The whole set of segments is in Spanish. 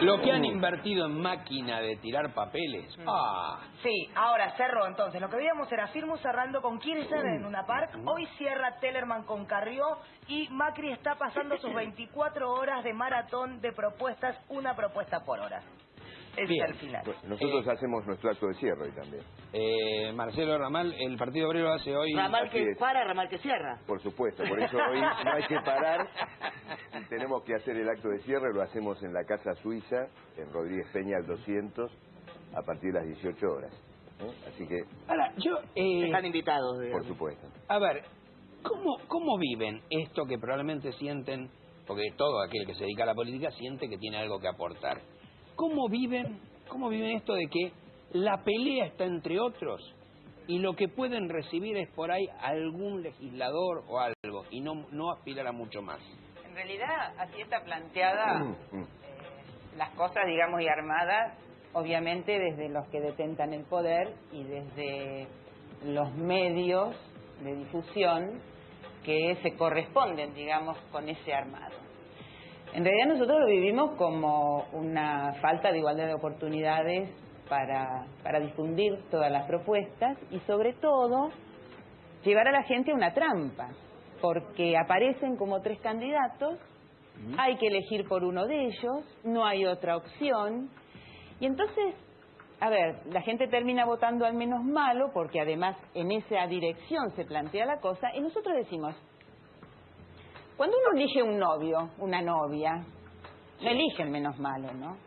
Lo que han invertido en máquina de tirar papeles. Sí, ahora cerró entonces. Lo que veíamos era Firmo cerrando con Kirchner en Luna Park. Hoy cierra Tellerman con Carrió. Y Macri está pasando sus 24 horas de maratón de propuestas, una propuesta por hora. Es el final. Nosotros hacemos nuestro acto de cierre hoy también. Marcelo Ramal, el Partido Obrero hace hoy... Ramal que para, ramal que cierra. Por supuesto, por eso hoy no hay que parar. Tenemos que hacer el acto de cierre, lo hacemos en la Casa Suiza, en Rodríguez Peña al 200, a partir de las 18 horas. Así que... Ahora, están invitados, digamos. Por supuesto. A ver, ¿cómo viven esto que probablemente sienten, porque todo aquel que se dedica a la política siente que tiene algo que aportar? ¿Cómo viven esto de que la pelea está entre otros y lo que pueden recibir es por ahí algún legislador o algo y no aspirar a mucho más? En realidad, así está planteada las cosas, digamos, y armadas, obviamente desde los que detentan el poder y desde los medios de difusión que se corresponden, digamos, con ese armado. En realidad nosotros lo vivimos como una falta de igualdad de oportunidades para difundir todas las propuestas y sobre todo llevar a la gente a una trampa, porque aparecen como 3 candidatos, hay que elegir por uno de ellos, no hay otra opción y entonces, a ver, la gente termina votando al menos malo porque además en esa dirección se plantea la cosa y nosotros decimos, cuando uno elige un novio, una novia, no elige el menos malo, ¿no?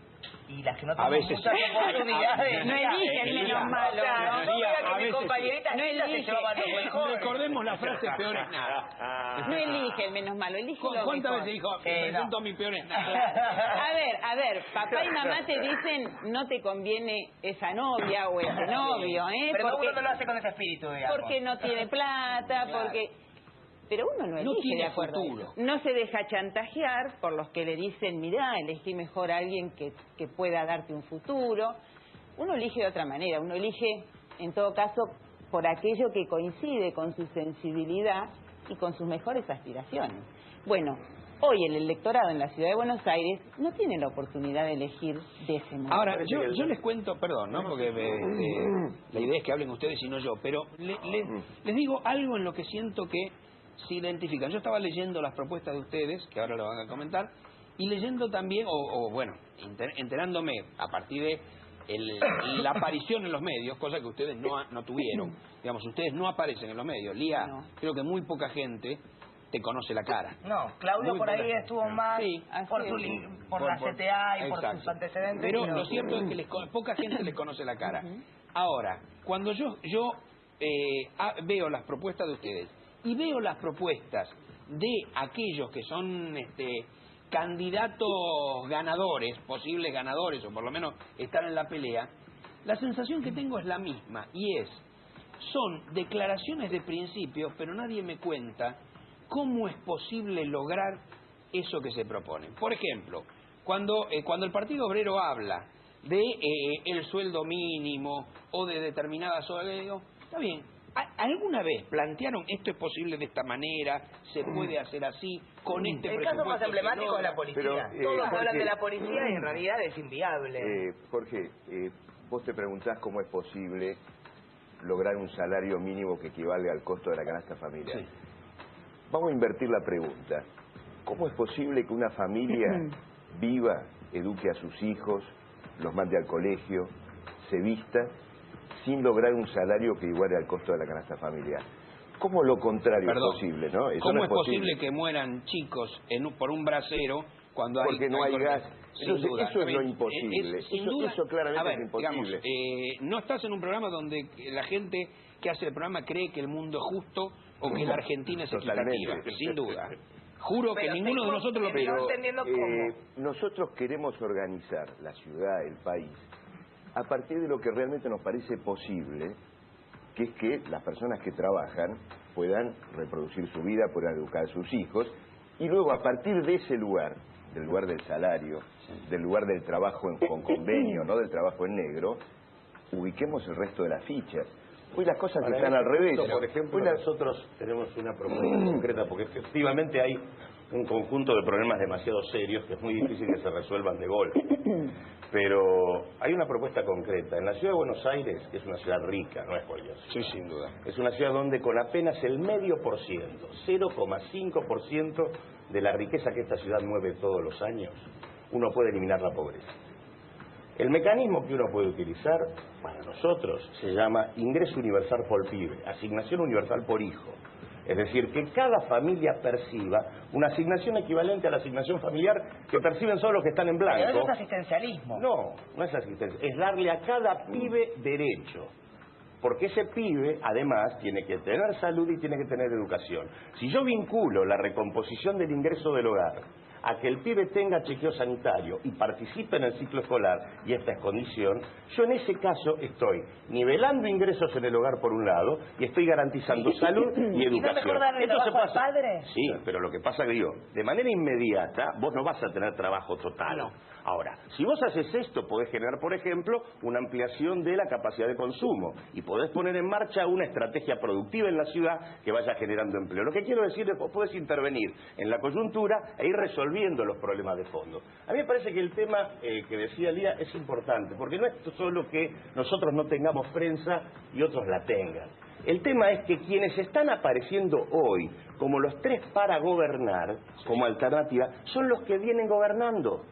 Y las que no A tienen veces muchas oportunidades. No elige el menos malo, ¿no? No vea A que mi veces compañerita no ella se elige. llevaba lo mejor. Recordemos la frase peor es nada. No elige el menos malo, elige lo ¿Cuántas mejor. veces dijo, presento a mi peor es nada? A ver, papá y mamá te dicen, no te conviene esa novia o ese novio, ¿eh? Pero porque, uno no lo hace con ese espíritu, digamos. porque no tiene plata, porque... Pero uno no elige tiene de acuerdo a futuro. eso. No se deja chantajear por los que le dicen, mirá, elegí mejor a alguien que pueda darte un futuro. Uno elige de otra manera, uno elige, en todo caso, por aquello que coincide con su sensibilidad y con sus mejores aspiraciones. Bueno, hoy el electorado en la Ciudad de Buenos Aires no tiene la oportunidad de elegir de ese modo. Ahora, yo les cuento, perdón, ¿no? Porque la idea es que hablen ustedes y no yo, pero les digo algo en lo que siento que se identifican. Yo estaba leyendo las propuestas de ustedes, que ahora lo van a comentar, y leyendo también, enterándome a partir de la aparición en los medios, cosa que ustedes no tuvieron. Digamos, ustedes no aparecen en los medios. Lía, creo que muy poca gente te conoce la cara. No, Claudio por ahí estuvo más por la CTA y por sus antecedentes. Pero lo cierto es que poca gente le conoce la cara. Ahora, cuando yo veo las propuestas de ustedes y veo las propuestas de aquellos que son candidatos ganadores, posibles ganadores, o por lo menos están en la pelea, la sensación que tengo es la misma, y son declaraciones de principio, pero nadie me cuenta cómo es posible lograr eso que se propone. Por ejemplo, cuando el Partido Obrero habla de el sueldo mínimo o de determinadas horas, digo, está bien, ¿alguna vez plantearon esto es posible de esta manera, se puede hacer así, con este presupuesto? El caso más emblemático es la policía. Todos Jorge, hablan de la policía y en realidad es inviable. Jorge, vos te preguntás cómo es posible lograr un salario mínimo que equivale al costo de la canasta familiar. Sí. Vamos a invertir la pregunta. ¿Cómo es posible que una familia viva, eduque a sus hijos, los mande al colegio, se vista, sin lograr un salario que iguale al costo de la canasta familiar? ¿Cómo lo contrario es posible, no? Eso ¿Cómo no es posible que mueran chicos por un brasero cuando porque no hay gas? Entonces, eso es lo imposible. Eso claramente es imposible. Digamos, no estás en un programa donde la gente que hace el programa cree que el mundo es justo o que la Argentina es equitativa, sin duda. Juro que ninguno de nosotros lo pero, entendiendo cómo. Nosotros queremos organizar la ciudad, el país, a partir de lo que realmente nos parece posible, que es que las personas que trabajan puedan reproducir su vida, puedan educar a sus hijos, y luego a partir de ese lugar, del lugar del salario, del lugar del trabajo con convenio, no del trabajo en negro, ubiquemos el resto de las fichas. Hoy las cosas están al revés. Por ejemplo, nosotros tenemos una propuesta concreta, porque efectivamente hay un conjunto de problemas demasiado serios que es muy difícil que se resuelvan de golpe. Pero hay una propuesta concreta. En la ciudad de Buenos Aires, que es una ciudad rica, no es cualquier ciudad. Sí, sin duda. Es una ciudad donde con apenas el 0,5%, 0,5% de la riqueza que esta ciudad mueve todos los años, uno puede eliminar la pobreza. El mecanismo que uno puede utilizar para nosotros se llama ingreso universal por pibe, asignación universal por hijo. Es decir, que cada familia perciba una asignación equivalente a la asignación familiar que perciben solo los que están en blanco. Pero eso es asistencialismo. No, no es asistencia, es darle a cada pibe derecho. Porque ese pibe, además, tiene que tener salud y tiene que tener educación. Si yo vinculo la recomposición del ingreso del hogar a que el pibe tenga chequeo sanitario y participe en el ciclo escolar, y esta es condición, yo en ese caso estoy nivelando ingresos en el hogar por un lado y estoy garantizando salud y educación. ¿Y no es mejor darle trabajo al padre? Sí, pero lo que pasa que digo, de manera inmediata vos no vas a tener trabajo total. No. Ahora, si vos haces esto, podés generar, por ejemplo, una ampliación de la capacidad de consumo y podés poner en marcha una estrategia productiva en la ciudad que vaya generando empleo. Lo que quiero decir es que vos podés intervenir en la coyuntura e ir resolviendo los problemas de fondo. A mí me parece que el tema que decía Lía es importante, porque no es solo que nosotros no tengamos prensa y otros la tengan. El tema es que quienes están apareciendo hoy como los tres para gobernar, como alternativa, son los que vienen gobernando.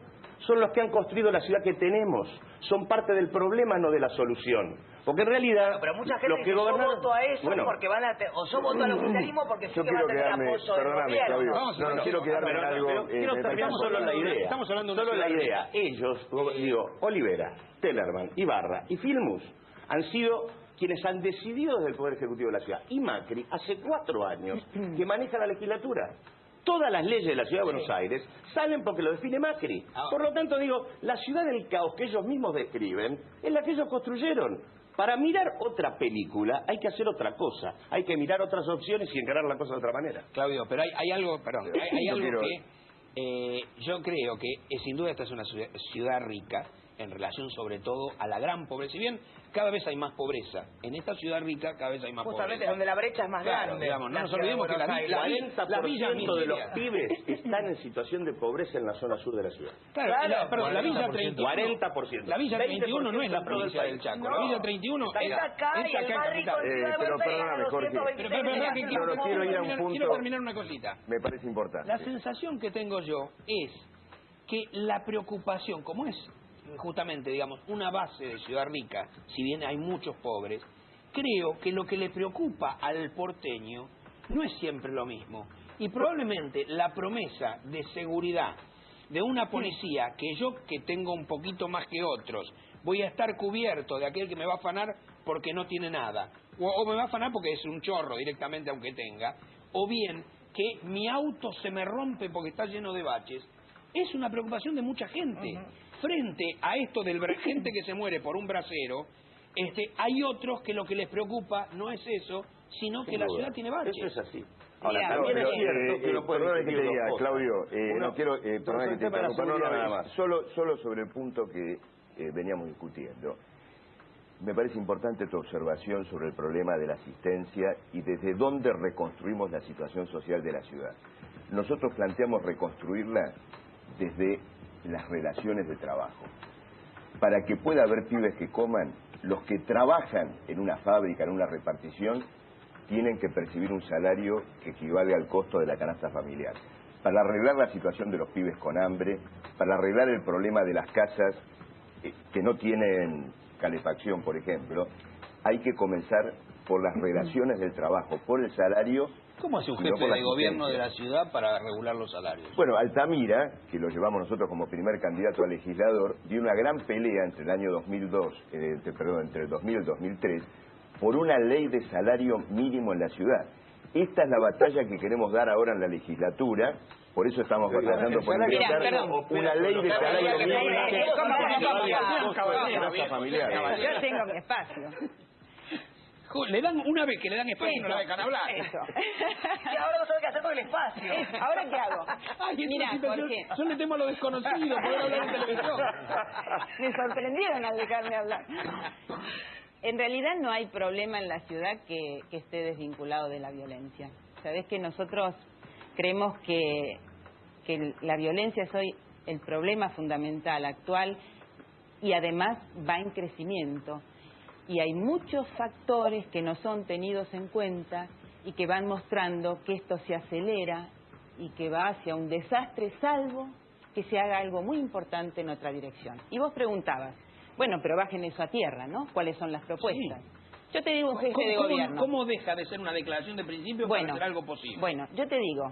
Son los que han construido la ciudad que tenemos. Son parte del problema, no de la solución. Porque en realidad, pero mucha gente los que dice, gobernan... yo voto a eso bueno, porque van a... o yo voto al oficialismo porque sí que van a tener apoyo del gobierno. No, quiero quedarme en algo... Pero quiero terminar solo la idea. Estamos hablando de solo una la ciudad idea. Ellos, digo, Olivera, Tellerman, Ibarra y Filmus han sido quienes han decidido desde el Poder Ejecutivo de la ciudad. Y Macri, hace 4 años, que maneja la legislatura. Todas las leyes de la Ciudad de Buenos Aires salen porque lo define Macri. Por lo tanto, digo, la ciudad del caos que ellos mismos describen es la que ellos construyeron. Para mirar otra película hay que hacer otra cosa. Hay que mirar otras opciones y encarar la cosa de otra manera. Claudio, pero hay algo, perdón, hay algo que yo creo que sin duda esta es una ciudad rica en relación sobre todo a la gran pobreza. Si bien cada vez hay más pobreza, en esta ciudad rica cada vez hay más Justamente pobreza. donde la brecha es más grande. Digamos, no nos olvidemos que la Villa 40% de los Miseria. pibes están en situación de pobreza en la zona sur de la ciudad. Claro, perdón, la Villa 31. 40%. La Villa 31 no es la provincia del Chaco. No. La Villa 31 es acá y el más rico de Ciudad de pero Buenos Aires, perdóname, Jorge. 226 Pero verdad que No, quiero ir a un punto... quiero terminar una cosita. Me parece importante. La sensación que tengo yo es que la preocupación, como es justamente, digamos, una base de ciudad rica, si bien hay muchos pobres, creo que lo que le preocupa al porteño no es siempre lo mismo. Y probablemente la promesa de seguridad de una policía, que yo que tengo un poquito más que otros, voy a estar cubierto de aquel que me va a afanar porque no tiene nada, o me va a afanar porque es un chorro directamente aunque tenga, o bien que mi auto se me rompe porque está lleno de baches, es una preocupación de mucha gente. Frente a esto del gente que se muere por un brasero, hay otros que lo que les preocupa no es eso, sino que la ciudad tiene baches. Eso es así. Ahora, Mira, también pero, es cierto que uno puede perdóname que te discutir diga, dos cosas. Claudio, Uno, no quiero, perdóname que te el tema de la interrumpa, seguridad nada nada más. Solo sobre el punto que veníamos discutiendo. Me parece importante tu observación sobre el problema de la asistencia y desde dónde reconstruimos la situación social de la ciudad. Nosotros planteamos reconstruirla desde las relaciones de trabajo. Para que pueda haber pibes que coman, los que trabajan en una fábrica, en una repartición, tienen que percibir un salario que equivale al costo de la canasta familiar. Para arreglar la situación de los pibes con hambre, para arreglar el problema de las casas que no tienen calefacción, por ejemplo, hay que comenzar por las relaciones del trabajo, por el salario. ¿Cómo hace un y no jefe por la de gobierno de asistencia. la ciudad para regular los salarios? Bueno, Altamira, que lo llevamos nosotros como primer candidato a legislador, dio una gran pelea entre el año 2002, entre el 2000 y el 2003, por una ley de salario mínimo en la ciudad. Esta es la batalla que queremos dar ahora en la legislatura, por eso estamos batallando por implementar una ley de salario familiar. Yo tengo mi espacio. Le dan una vez que le dan espacio y no la dejan hablar. Eso. Y ahora no sabe qué hacer con el espacio. ¿Ahora qué hago? Ay, es Mira, una situación, Jorge. yo le temo a lo desconocido, poder hablar en televisión. Me sorprendieron al dejarme hablar. En realidad no hay problema en la ciudad que esté desvinculado de la violencia. Sabés que nosotros creemos que que la violencia es hoy el problema fundamental actual y además va en crecimiento. Y hay muchos factores que no son tenidos en cuenta y que van mostrando que esto se acelera y que va hacia un desastre, salvo que se haga algo muy importante en otra dirección. Y vos preguntabas, bueno, pero bajen eso a tierra, ¿no? ¿Cuáles son las propuestas? Sí. Yo te digo un jefe de gobierno. ¿Cómo deja de ser una declaración de principio para hacer algo posible? Bueno, yo te digo,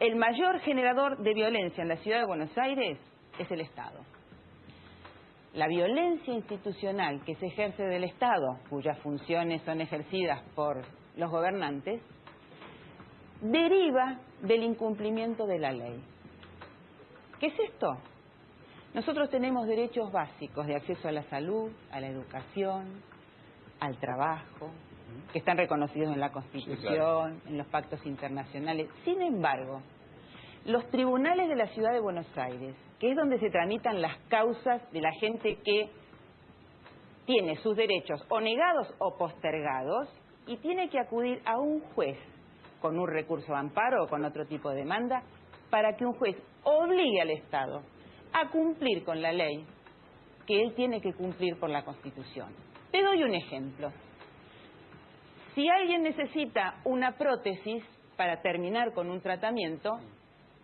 el mayor generador de violencia en la ciudad de Buenos Aires es el Estado. La violencia institucional que se ejerce del Estado, cuyas funciones son ejercidas por los gobernantes, deriva del incumplimiento de la ley. ¿Qué es esto? Nosotros tenemos derechos básicos de acceso a la salud, a la educación, al trabajo, que están reconocidos en la Constitución, sí, claro, en los pactos internacionales. Sin embargo, los tribunales de la ciudad de Buenos Aires, que es donde se tramitan las causas de la gente que tiene sus derechos o negados o postergados y tiene que acudir a un juez con un recurso de amparo o con otro tipo de demanda para que un juez obligue al Estado a cumplir con la ley que él tiene que cumplir por la Constitución. Te doy un ejemplo. Si alguien necesita una prótesis para terminar con un tratamiento,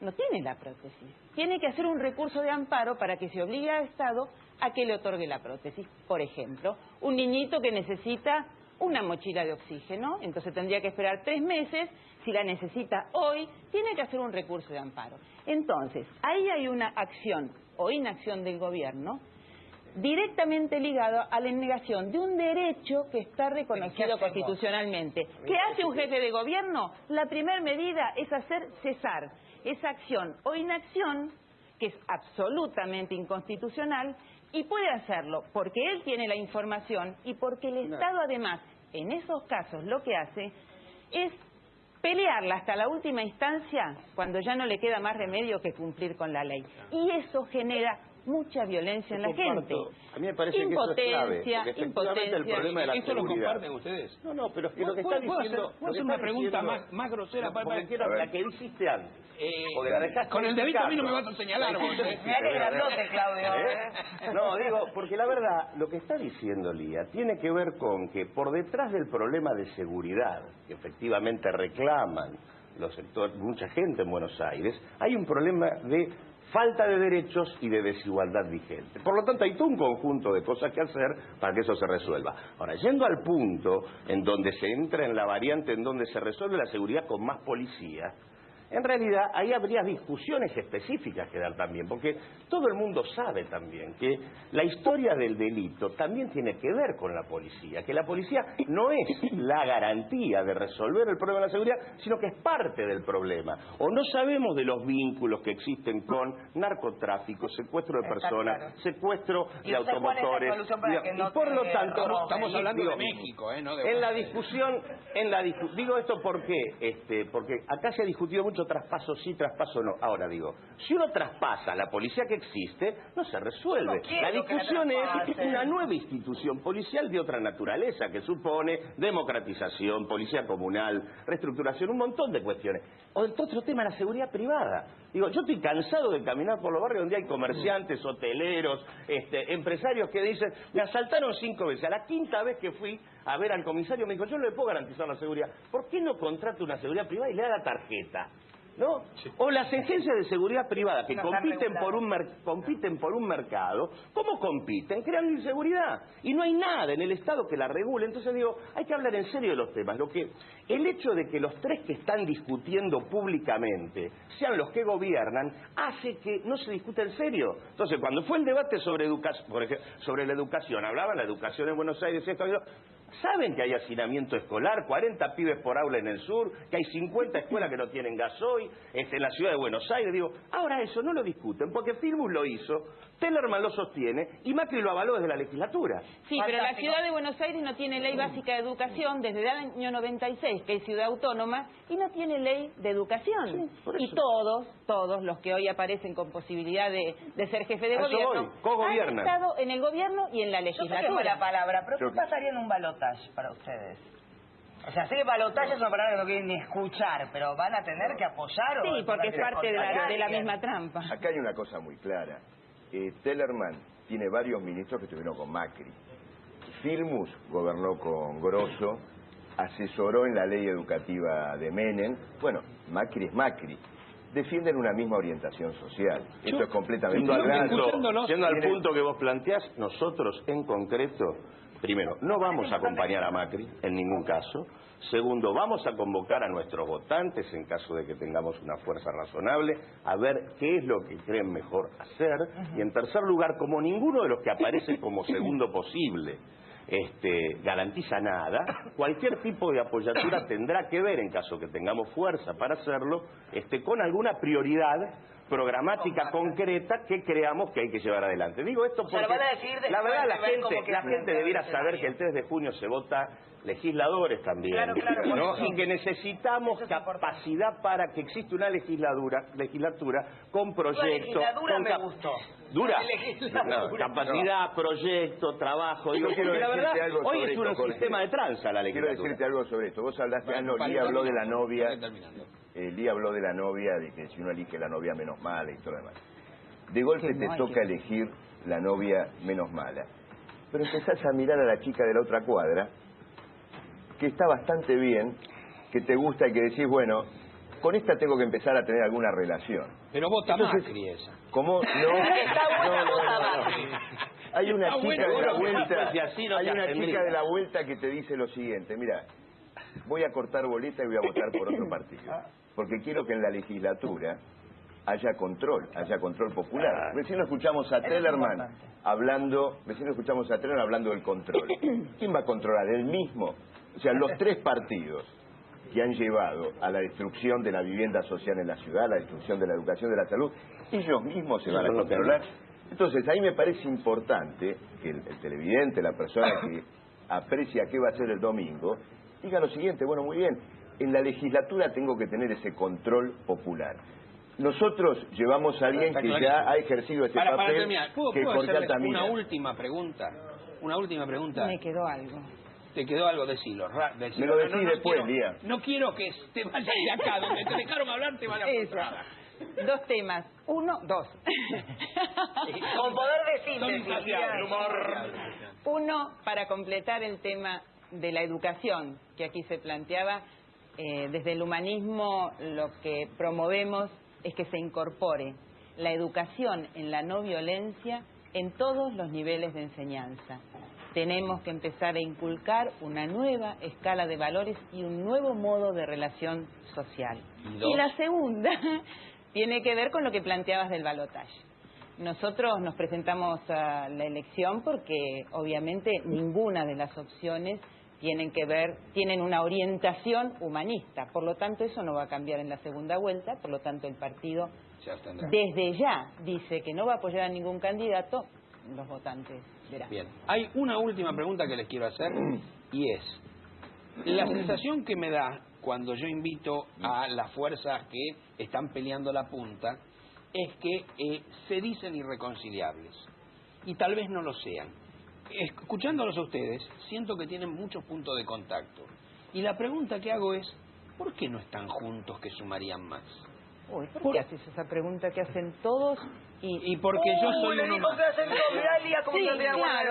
no tiene la prótesis. Tiene que hacer un recurso de amparo para que se obligue al Estado a que le otorgue la prótesis. Por ejemplo, un niñito que necesita una mochila de oxígeno, entonces tendría que esperar 3 meses. Si la necesita hoy, tiene que hacer un recurso de amparo. Entonces, ahí hay una acción o inacción del gobierno directamente ligado a la negación de un derecho que está reconocido constitucionalmente. ¿Qué hace un jefe de gobierno? La primera medida es hacer cesar esa acción o inacción que es absolutamente inconstitucional, y puede hacerlo porque él tiene la información y porque el Estado además en esos casos lo que hace es pelearla hasta la última instancia cuando ya no le queda más remedio que cumplir con la ley. Y eso genera mucha violencia en la gente. A mí me parece que eso es clave, porque efectivamente el problema de la ¿Eso seguridad. lo comparten ustedes? No, pero es que lo que está diciendo... ¿Puedo hacer una pregunta más grosera? La que hiciste antes. Con el dedito a mí no me vas a señalar. Mirá que grandote, Claudio. No, digo, porque la verdad, lo que está diciendo Lía tiene que ver con que por detrás del problema de seguridad, que efectivamente reclaman los sectores, mucha gente en Buenos Aires, hay un problema de falta de derechos y de desigualdad vigente. Por lo tanto, hay todo un conjunto de cosas que hacer para que eso se resuelva. Ahora, yendo al punto en donde se entra en la variante en donde se resuelve la seguridad con más policía, en realidad ahí habría discusiones específicas que dar también, porque todo el mundo sabe también que la historia del delito también tiene que ver con la policía, que la policía no es la garantía de resolver el problema de la seguridad, sino que es parte del problema. O no sabemos de los vínculos que existen con narcotráfico, secuestro de personas, claro, secuestro de automotores, y por lo tanto estamos hablando de México, ¿no? En la discusión, digo esto porque acá se ha discutido mucho traspaso sí, traspaso no. Ahora digo, si uno traspasa la policía que existe, no se resuelve. La discusión es una nueva institución policial de otra naturaleza, que supone democratización, policía comunal, reestructuración, un montón de cuestiones. Otro tema, la seguridad privada. Digo, yo estoy cansado de caminar por los barrios donde hay comerciantes, hoteleros, empresarios que dicen, me asaltaron 5 veces. A la 5ª vez que fui a ver al comisario me dijo, yo no le puedo garantizar la seguridad. ¿Por qué no contrata una seguridad privada y le da la tarjeta? ¿No? Sí. O las agencias de seguridad privada que compiten por un mercado, ¿cómo compiten? Crean inseguridad. Y no hay nada en el Estado que la regule. Entonces digo, hay que hablar en serio de los temas. El hecho de que los 3 que están discutiendo públicamente sean los que gobiernan, hace que no se discute en serio. Entonces, cuando fue el debate sobre educación, por ejemplo, sobre la educación, hablaban la educación en Buenos Aires, saben que hay hacinamiento escolar, 40 pibes por aula en el sur, que hay 50 escuelas que no tienen gasoil, en la ciudad de Buenos Aires. Digo, ahora eso no lo discuten, porque Filmus lo hizo, Tellerman lo sostiene y Macri lo avaló desde la legislatura. Sí, fantástico. Pero la ciudad de Buenos Aires no tiene ley básica de educación desde el año 96, que es ciudad autónoma, y no tiene ley de educación. Sí, y todos los que hoy aparecen con posibilidad de ser jefe de gobierno, han estado en el gobierno y en la legislatura. Yo sé que la palabra, pero ¿qué pasaría en un balotaje para ustedes? O sea, sé que balotaje es una palabra que no quieren ni escuchar, pero van a tener que apoyar o... Sí, porque es parte de la misma trampa. Acá hay una cosa muy clara. Tellerman tiene varios ministros que estuvieron con Macri. Filmus gobernó con Grosso, asesoró en la ley educativa de Menem. Bueno, Macri es Macri. Defienden una misma orientación social. Esto es completamente... Siendo al punto que vos planteás, nosotros en concreto, primero, no vamos a acompañar a Macri en ningún caso. Segundo, vamos a convocar a nuestros votantes, en caso de que tengamos una fuerza razonable, a ver qué es lo que creen mejor hacer. Y en tercer lugar, como ninguno de los que aparece como segundo posible garantiza nada, cualquier tipo de apoyatura tendrá que ver, en caso que tengamos fuerza para hacerlo, con alguna prioridad programática concreta que creamos que hay que llevar adelante. Digo esto porque la verdad la gente debiera saber que el 3 de junio se vota legisladores también, ¿no? Y que necesitamos capacidad para que exista una legislatura con proyectos, dura, capacidad, proyecto, trabajo. Digo, la verdad, hoy es un sistema de tranza la legislatura. Quiero decirte algo sobre esto. Vos hablaste, Lí habló de la novia. Lí habló de la novia, de que si uno elige la novia menos mala y todo lo demás. De golpe te toca elegir la novia menos mala. Pero empezás a mirar a la chica de la otra cuadra, que está bastante bien, que te gusta y que decís, bueno, con esta tengo que empezar a tener alguna relación. Pero vota Macri esa. ¿Cómo? No. Hay una chica de la vuelta, de la vuelta que te dice lo siguiente, mira, voy a cortar boleta y voy a votar por otro partido. Porque quiero que en la legislatura haya control popular. Recién lo escuchamos a Tellerman hablando del control. ¿Quién va a controlar? ¿Él mismo? O sea, los tres partidos que han llevado a la destrucción de la vivienda social en la ciudad, a la destrucción de la educación, de la salud, ellos mismos se van a controlar. Entonces, ahí me parece importante que el televidente, la persona que aprecia qué va a ser el domingo, diga lo siguiente, bueno, muy bien, en la legislatura tengo que tener ese control popular. Nosotros llevamos a alguien que ya ha ejercido ese papel. ¿Puedo hacerle una última pregunta? Me quedó algo. ¿Te quedó algo? Decilo. Me lo decís después, Lía. No quiero que te vayas de acá, donde te dejaron hablar, te vayas frustrada. Dos temas. Dos. Con poder de síntesis. Uno, para completar el tema de la educación, que aquí se planteaba, desde el humanismo lo que promovemos es que se incorpore la educación en la no violencia en todos los niveles de enseñanza. Tenemos que empezar a inculcar una nueva escala de valores y un nuevo modo de relación social. Y la segunda tiene que ver con lo que planteabas del balotaje. Nosotros nos presentamos a la elección porque obviamente ninguna de las opciones tienen una orientación humanista. Por lo tanto, eso no va a cambiar en la segunda vuelta. Por lo tanto, el partido desde ya dice que no va a apoyar a ningún candidato. Los votantes verán. Bien. Hay una última pregunta que les quiero hacer y es, la sensación que me da cuando yo invito a las fuerzas que están peleando la punta es que se dicen irreconciliables y tal vez no lo sean. Escuchándolos a ustedes, siento que tienen muchos puntos de contacto. Y la pregunta que hago es, ¿por qué no están juntos que sumarían más? Uy, ¿por qué haces esa pregunta que hacen todos? Y porque yo soy uno más.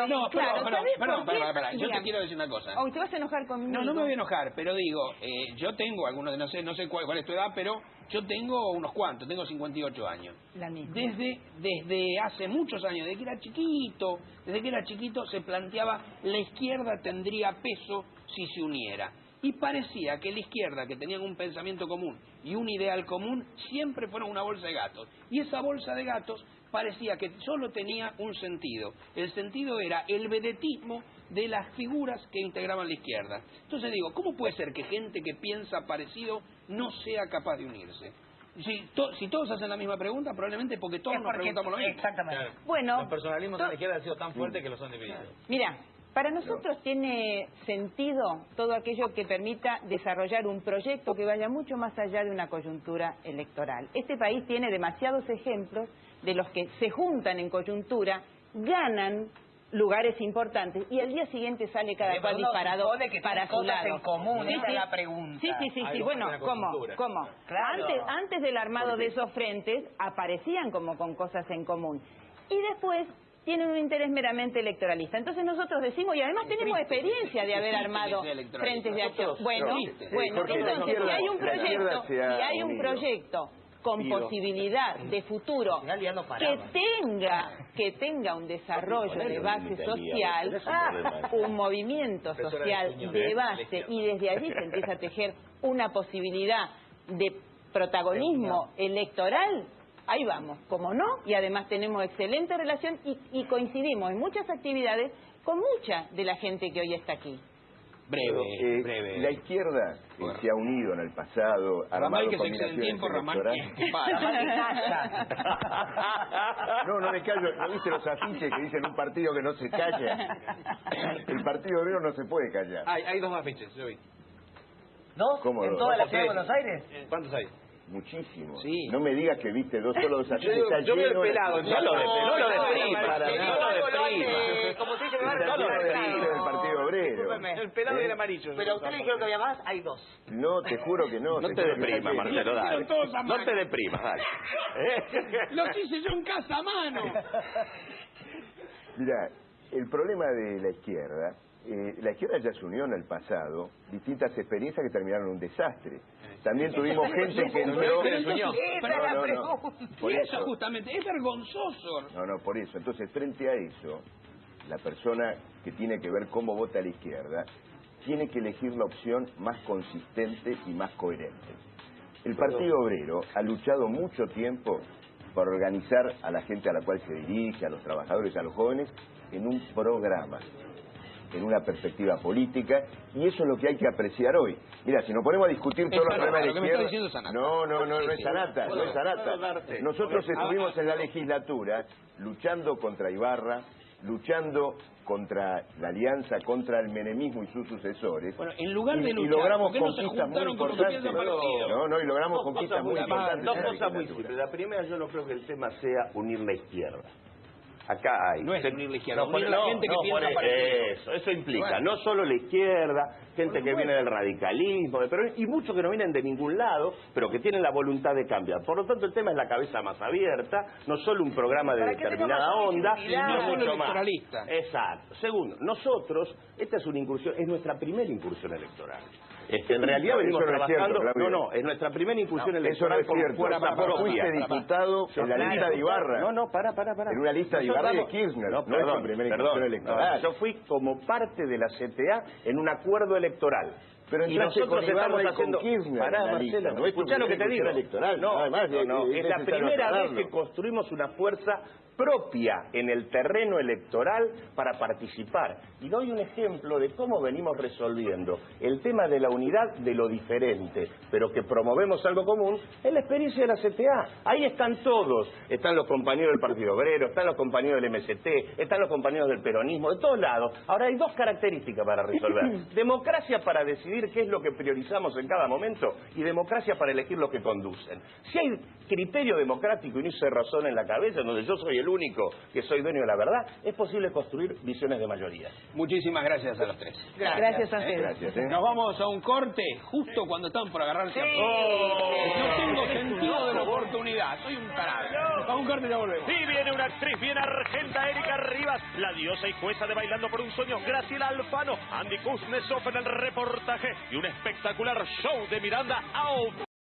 No, perdón, yo te quiero decir una cosa. Hoy te vas a enojar conmigo. No me voy a enojar, pero digo, yo tengo algunos, no sé cuál es tu edad, pero yo tengo unos cuantos, tengo 58 años. La misma. Desde hace muchos años, desde que era chiquito se planteaba la izquierda tendría peso si se uniera. Y parecía que la izquierda, que tenían un pensamiento común y un ideal común, siempre fueron una bolsa de gatos. Y esa bolsa de gatos parecía que solo tenía un sentido. El sentido era el vedetismo de las figuras que integraban la izquierda. Entonces digo, ¿cómo puede ser que gente que piensa parecido no sea capaz de unirse? Si todos hacen la misma pregunta, probablemente porque todos nos preguntamos lo mismo. Exactamente. Claro. Bueno, los personalismos de la izquierda han sido tan fuertes que los han dividido. Mira, para nosotros tiene sentido todo aquello que permita desarrollar un proyecto que vaya mucho más allá de una coyuntura electoral. Este país tiene demasiados ejemplos de los que se juntan en coyuntura, ganan lugares importantes y al día siguiente sale cada cual disparado para su lado. En común, Sí, esa sí. es la pregunta. Sí. Bueno, ¿cómo? Claro. Antes del armado de esos frentes aparecían como con cosas en común. Y después tienen un interés meramente electoralista. Entonces nosotros decimos, y además tenemos experiencia de haber armado frentes de acción. Bueno, entonces si hay un proyecto con posibilidad de futuro que tenga un desarrollo de base social, un movimiento social de base, y desde allí se empieza a tejer una posibilidad de protagonismo electoral, ahí vamos, como no, y además tenemos excelente relación y coincidimos en muchas actividades con mucha de la gente que hoy está aquí. Breve. La izquierda se ha unido en el pasado, Ramal, armado que se excede en combinaciones tiempo, Ramal, electorales. que para. No me callo. ¿No viste los afiches que dicen un partido que no se calla? El Partido Obrero no se puede callar. Hay 2 afiches, yo vi. ¿Dos? ¿Cómo ¿En dos? toda la ¿Dos o ciudad de tres? Buenos Aires? ¿Cuántos hay? Muchísimo. Sí. No me digas que viste solo dos afiches. Está Yo vi el lleno de- pelado. No lo deprima. Como se dice, me va a Está lleno de recuperar. afiches del Partido Obrero. Discúlpeme. El pelado y el amarillo. Pero a usted le dijeron que había más, hay 2. No, te juro que no. No te deprimas, Marcelo, dale. todos a No mano. te deprimas, dale. Los hice yo en casa a mano. Mira, el problema de la izquierda ya se unió en el pasado, distintas experiencias que terminaron en un desastre. También tuvimos gente que entró... Pero entonces, No. Por eso eso, justamente, es vergonzoso. no, por eso. Entonces, frente a eso, la persona que tiene que ver cómo vota la izquierda, tiene que elegir la opción más consistente y más coherente. El Partido Obrero ha luchado mucho tiempo para organizar a la gente a la cual se dirige, a los trabajadores, a los jóvenes, en un programa, en una perspectiva política, y eso es lo que hay que apreciar hoy. Mira, si nos ponemos a discutir todos los problemas de lo que la me está izquierda... diciendo es Sanata. No es Sanata, no es Sanata. Nosotros estuvimos en la legislatura luchando contra Ibarra, luchando contra la alianza, contra el menemismo y sus sucesores. Bueno, en lugar de y luchar, logramos ¿por qué no se conquistas muy juntaron con los que importantes. piensan partido? Y logramos conquistas muy importantes. Dos en la cosas muy legislatura. simples. La primera, yo no creo que el tema sea unir la izquierda. Acá hay... No es unir la izquierda, No, unir la gente que piensa parecido. Eso implica Bueno. no solo la izquierda, gente que viene del radicalismo, y muchos que no vienen de ningún lado, pero que tienen la voluntad de cambiar. Por lo tanto, el tema es la cabeza más abierta, no solo un programa de Para que tenga determinada mayor onda, visibilidad. sino No solo mucho más. electoralista. Exacto. Segundo, nosotros, esta es una incursión, es nuestra primera incursión electoral. En realidad venimos Eso no es trabajando... cierto, Claudio. No, es nuestra primera incursión Eso no electoral es cierto. por fuerza Vos propia. fuiste diputado en la lista de Ibarra. Para. En una lista de Ibarra y de Kirchner. No es tu primera incursión electoral. Yo fui como parte de la CTA en un acuerdo electoral. Pero y entraste nosotros con Ibarra estamos y con haciendo... Kirchner Pará, en la lista, Marcelo, no es tu escuchá lo que te digo. primera incursión electoral. No, Además, es la necesario primera vez aclararlo. que construimos una fuerza propia en el terreno electoral para participar. Y doy un ejemplo de cómo venimos resolviendo el tema de la unidad de lo diferente, pero que promovemos algo común, en la experiencia de la CTA. Ahí están todos. Están los compañeros del Partido Obrero, están los compañeros del MST, están los compañeros del peronismo, de todos lados. Ahora hay dos características para resolver. Democracia para decidir qué es lo que priorizamos en cada momento y democracia para elegir lo que conducen. Si hay criterio democrático y no se razón en la cabeza, donde yo soy el único que soy dueño de la verdad, es posible construir visiones de mayoría. Muchísimas gracias a los tres. Gracias a ustedes. Gracias. Nos vamos a un corte justo cuando están por agarrarse a No tengo sentido de la oportunidad, soy un tarado. Vamos a un corte y ya volvemos. Y viene una actriz bien argenta, Erika Rivas, la diosa y jueza de Bailando por un Sueño, Graciela Alfano, Andy Kuznetsov en el reportaje y un espectacular show de Miranda Out.